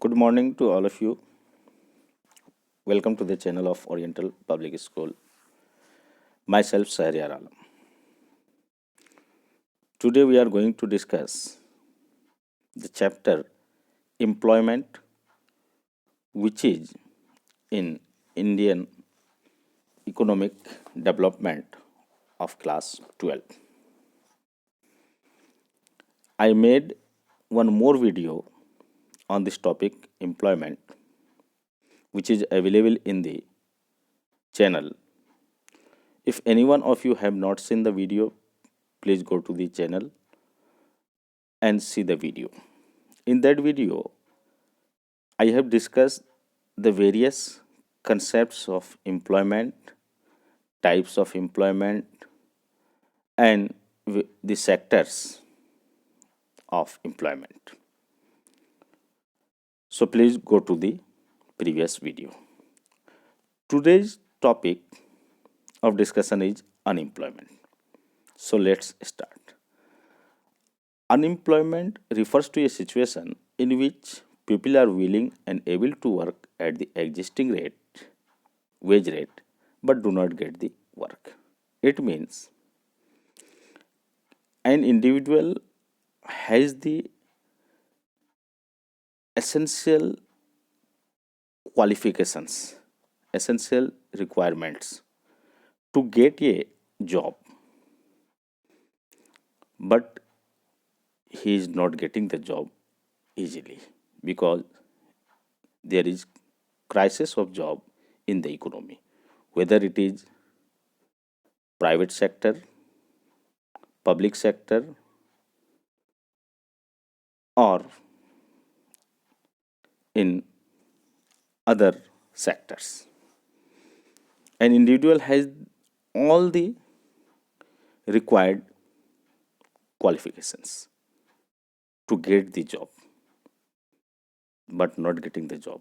Good morning to all of you. Welcome to the channel of Oriental Public School. Myself, Sahriar Alam. Today we are going to discuss the chapter Employment, which is in Indian Economic Development of class 12. I made one more video on this topic, employment, which is available in the channel. If any one of you have not seen the video, please go to the channel and see the video. In that video, I have discussed the various concepts of employment, types of employment, and the sectors of employment. So please go to the previous video. Today's topic of discussion is unemployment. So let's start. Unemployment refers to a situation in which people are willing and able to work at the existing wage rate, but do not get the work. It means an individual has the essential qualifications, essential requirements to get a job, but he is not getting the job easily because there is crisis of job in the economy, whether it is private sector, public sector, or in other sectors. An individual has all the required qualifications to get the job, but not getting the job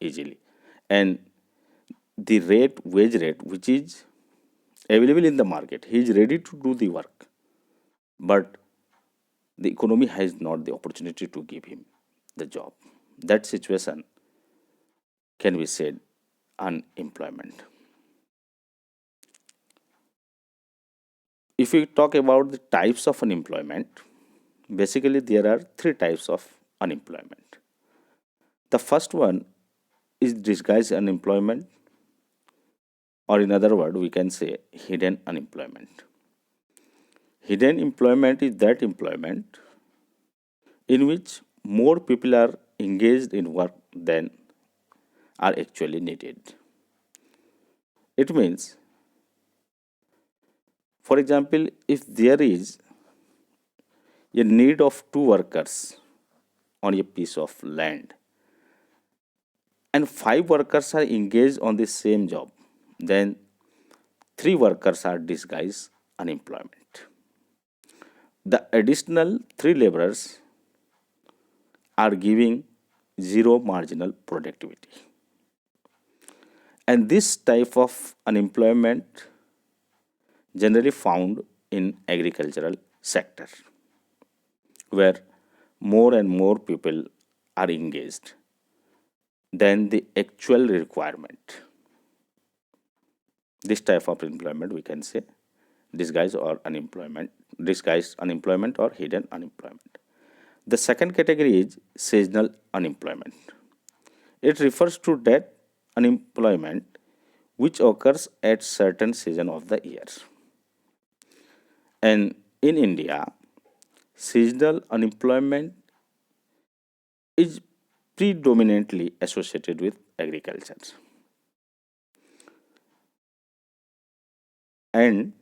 easily. And the wage rate, which is available in the market, he is ready to do the work, but the economy has not the opportunity to give him the job. That situation can be said unemployment. If we talk about the types of unemployment, basically there are three types of unemployment. The first one is disguised unemployment, or in other words, we can say hidden unemployment. Hidden employment is that employment in which more people are engaged in work than are actually needed. It means, for example, if there is a need of two workers on a piece of land and five workers are engaged on the same job, then three workers are disguised unemployment. The additional three laborers are giving zero marginal productivity. And this type of unemployment generally found in agricultural sector, where more and more people are engaged than the actual requirement. This type of employment we can say disguised unemployment or hidden unemployment. The second category is seasonal unemployment. It refers to that unemployment which occurs at certain season of the year. And in India, seasonal unemployment is predominantly associated with agriculture. And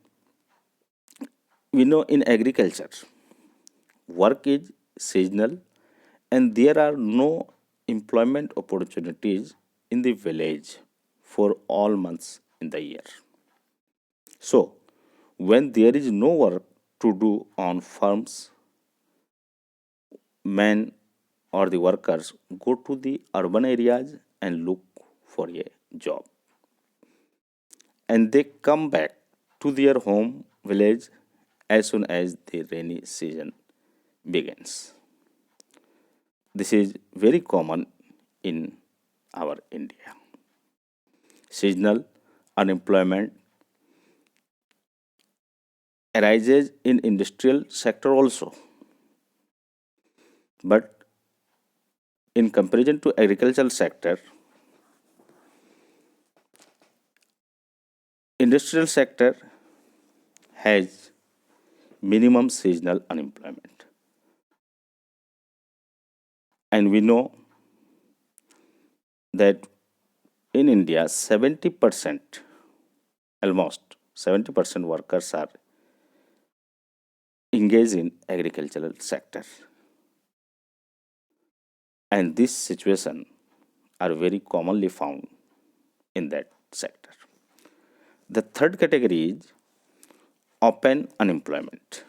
we know in agriculture, work is seasonal and there are no employment opportunities in the village for all months in the year. So, when there is no work to do on farms, men or the workers go to the urban areas and look for a job. And they come back to their home village as soon as the rainy season begins. This is very common in our India. Seasonal unemployment arises in industrial sector also, but in comparison to agricultural sector, industrial sector has minimum seasonal unemployment. And we know that in India, 70%, almost 70% workers are engaged in agricultural sector. And this situation are very commonly found in that sector. The third category is open unemployment.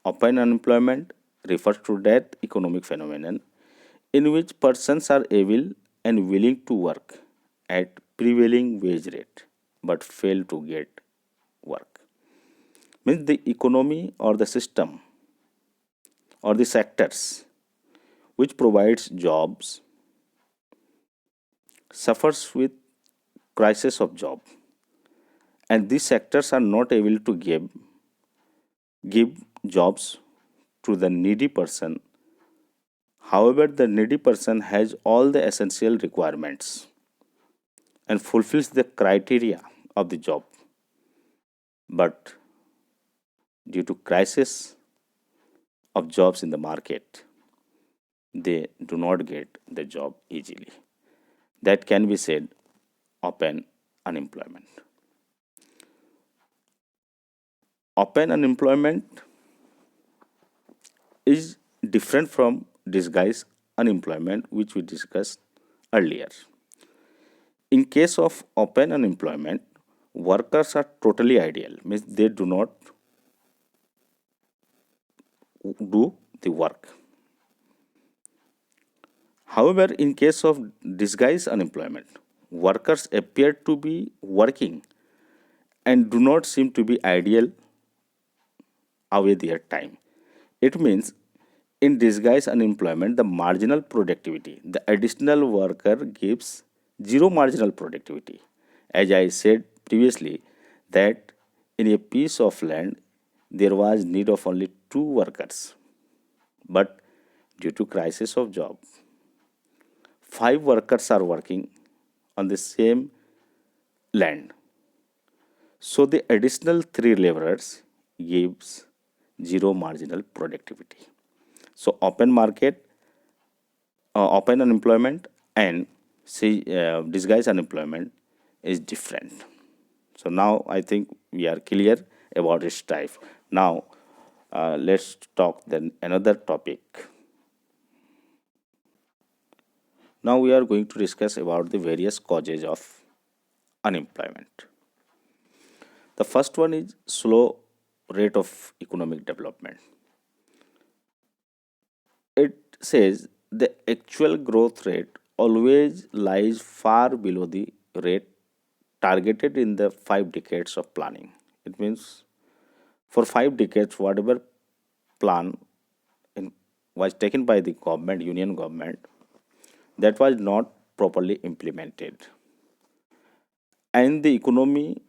Open unemployment refers to that economic phenomenon in which persons are able and willing to work at prevailing wage rate but fail to get work. Means the economy or the system or the sectors which provides jobs suffers with crisis of job, and these sectors are not able to give jobs to the needy person. However, the needy person has all the essential requirements and fulfills the criteria of the job, but due to crisis of jobs in the market, they do not get the job easily. That can be said open unemployment. Open unemployment is different from disguised unemployment, which we discussed earlier. In case of open unemployment, workers are totally ideal, means they do not do the work. However, in case of disguised unemployment, workers appear to be working and do not seem to be ideal away their time. It means in disguised unemployment, the marginal productivity, the additional worker gives zero marginal productivity. As I said previously, that in a piece of land there was need of only two workers, but due to crisis of job, five workers are working on the same land. So the additional three laborers gives zero marginal productivity. So open unemployment and disguised unemployment is different. So now I think we are clear about its type. Now let's talk then another topic. Now we are going to discuss about the various causes of unemployment. The first one is slow rate of economic development. It says the actual growth rate always lies far below the rate targeted in the 5 decades of planning. It means for 5 decades, whatever plan was taken by the government, union government, that was not properly implemented. And the economy,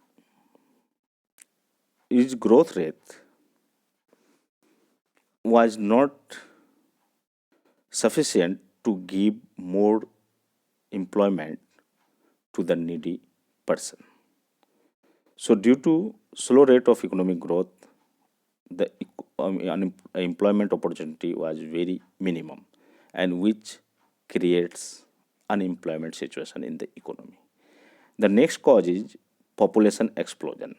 its growth rate was not sufficient to give more employment to the needy person. So, due to slow rate of economic growth, the employment opportunity was very minimum, and which creates unemployment situation in the economy. The next cause is population explosion.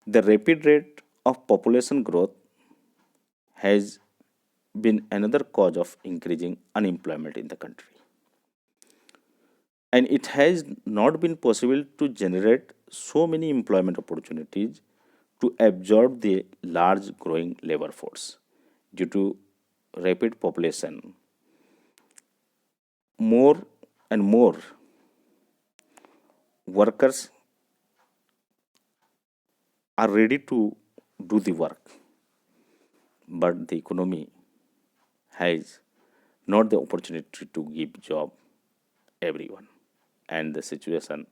The rapid rate of population growth has been another cause of increasing unemployment in the country. And it has not been possible to generate so many employment opportunities to absorb the large growing labor force. Due to rapid population, more and more workers are ready to do the work, but the economy has not the opportunity to give job everyone, and the situation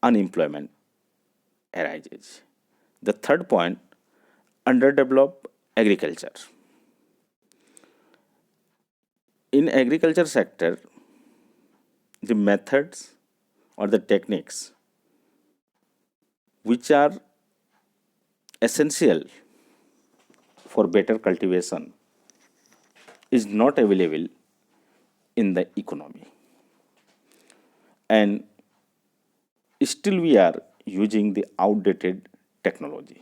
unemployment arises. The third point, underdeveloped agriculture. In agriculture sector, the methods or the techniques which are essential for better cultivation is not available in the economy, and still we are using the outdated technology,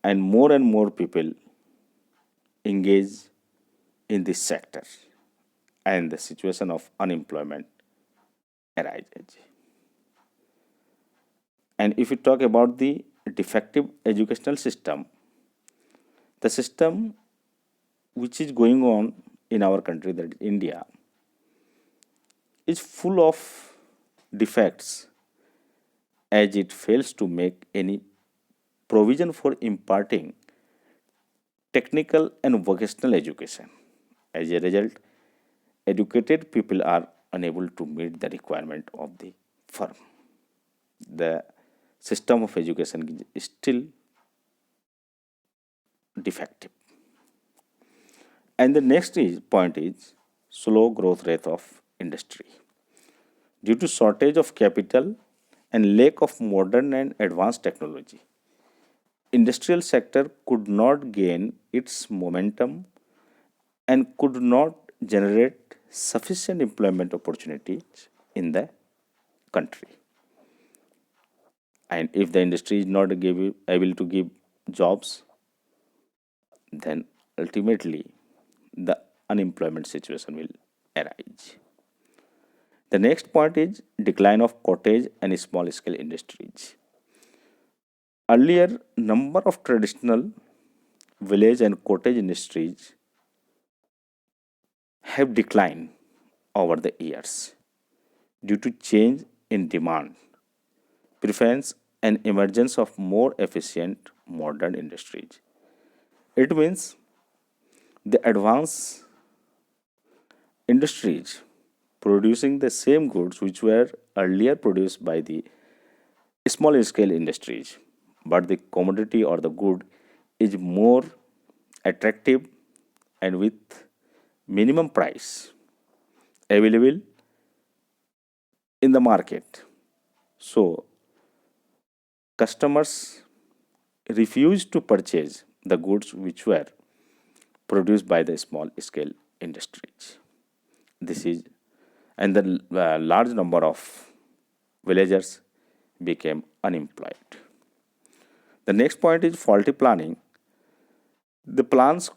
and more people engage in this sector, and the situation of unemployment arises. And if we talk about the defective educational system, the system which is going on in our country, that is India, is full of defects, as it fails to make any provision for imparting technical and vocational education. As a result, educated people are unable to meet the requirement of the firm. The system of education is still defective. And the point is slow growth rate of industry. Due to shortage of capital and lack of modern and advanced technology, industrial sector could not gain its momentum and could not generate sufficient employment opportunities in the country. And if the industry is not able to give jobs, then ultimately the unemployment situation will arise. The next point is decline of cottage and small scale industries. Earlier, number of traditional village and cottage industries have declined over the years due to change in demand, preference, and emergence of more efficient modern industries. It means the advanced industries producing the same goods which were earlier produced by the small scale industries, but the commodity or the good is more attractive and with minimum price available in the market. So customers refuse to purchase the goods which were produced by the small scale industries. This is, and the large number of villagers became unemployed. The next point is faulty planning. The plans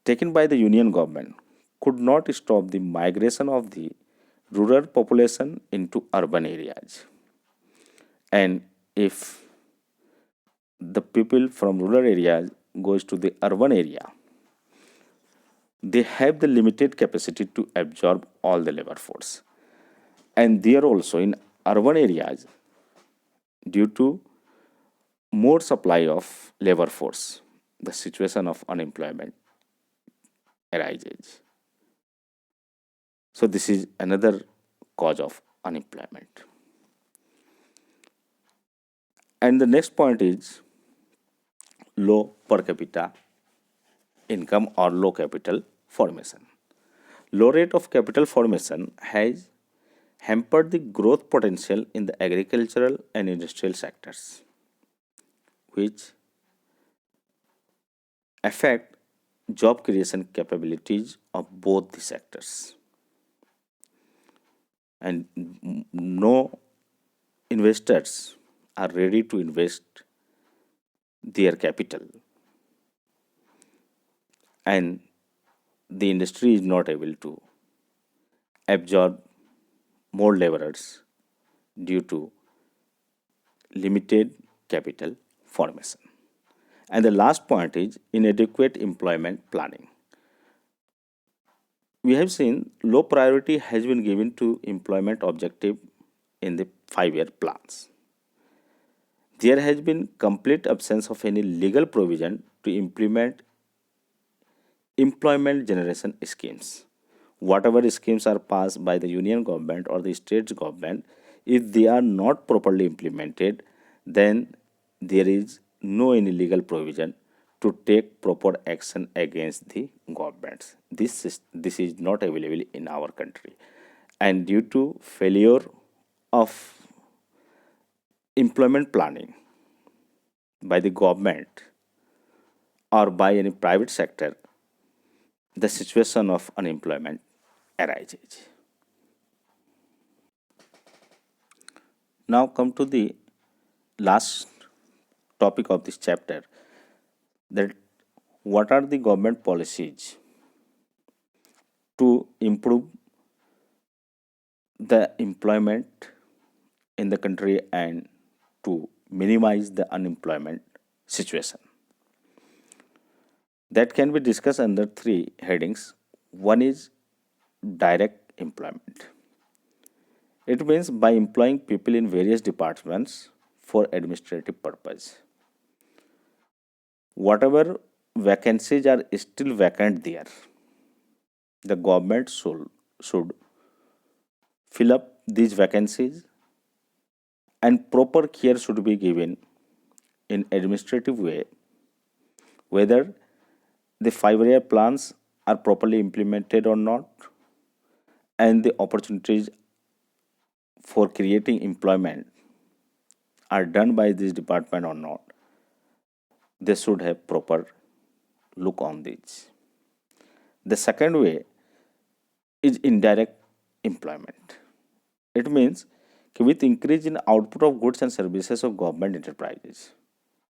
taken by the union government could not stop the migration of the rural population into urban areas. And if the people from rural areas goes to the urban area, they have the limited capacity to absorb all the labor force. And there also in urban areas, due to more supply of labor force, the situation of unemployment arises. So this is another cause of unemployment. And the next point is low per capita income or low capital formation. Low rate of capital formation has hampered the growth potential in the agricultural and industrial sectors, which affect job creation capabilities of both the sectors. And no investors are ready to invest their capital, and the industry is not able to absorb more laborers due to limited capital formation. And the last point is inadequate employment planning. We have seen low priority has been given to employment objective in the 5-year plans. There has been complete absence of any legal provision to implement employment generation schemes. Whatever schemes are passed by the union government or the state government, if they are not properly implemented, then there is no any legal provision to take proper action against the governments. This is not available in our country, and due to failure of employment planning by the government or by any private sector, the situation of unemployment arises. Now come to the last topic of this chapter, that what are the government policies to improve the employment in the country and to minimize the unemployment situation. That can be discussed under three headings. One is direct employment. It means by employing people in various departments for administrative purpose. Whatever vacancies are still vacant there, the government should fill up these vacancies, and proper care should be given in administrative way, whether the 5-year plans are properly implemented or not, and the opportunities for creating employment are done by this department or not. They should have proper look on this. The second way is indirect employment. It means with increase in output of goods and services of government enterprises,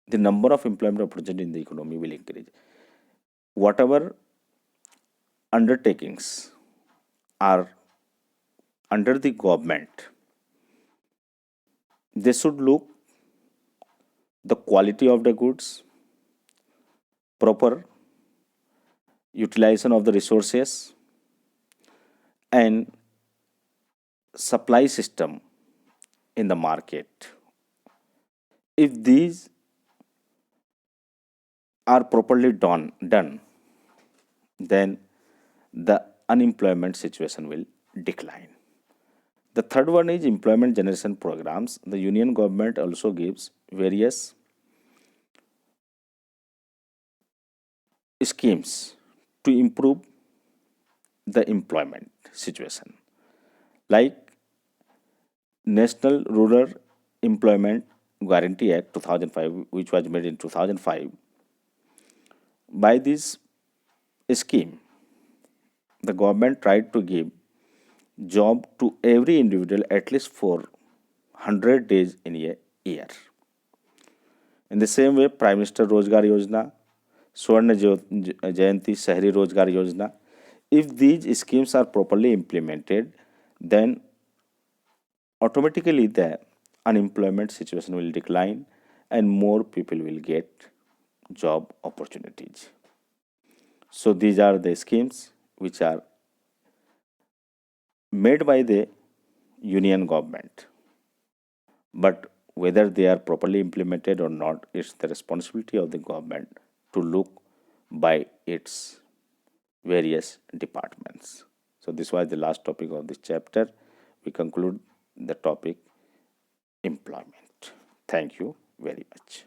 the number of employment opportunities in the economy will increase. Whatever undertakings are under the government, they should look the quality of the goods, proper utilization of the resources, and supply system in the market. If these are properly done, then the unemployment situation will decline. The third one is employment generation programs. The union government also gives various schemes to improve the employment situation, like National Rural Employment Guarantee Act 2005, which was made in 2005. By this scheme, the government tried to give job to every individual at least for 100 days in a year. In the same way, Prime Minister Rozgar Yojana, Swarna Jayanti Shahri Rozgar Yojana, if these schemes are properly implemented, then automatically the unemployment situation will decline and more people will get job opportunities. So these are the schemes which are made by the union government, but whether they are properly implemented or not, it's the responsibility of the government to look by its various departments. So this was the last topic of this chapter. We conclude the topic employment. Thank you very much.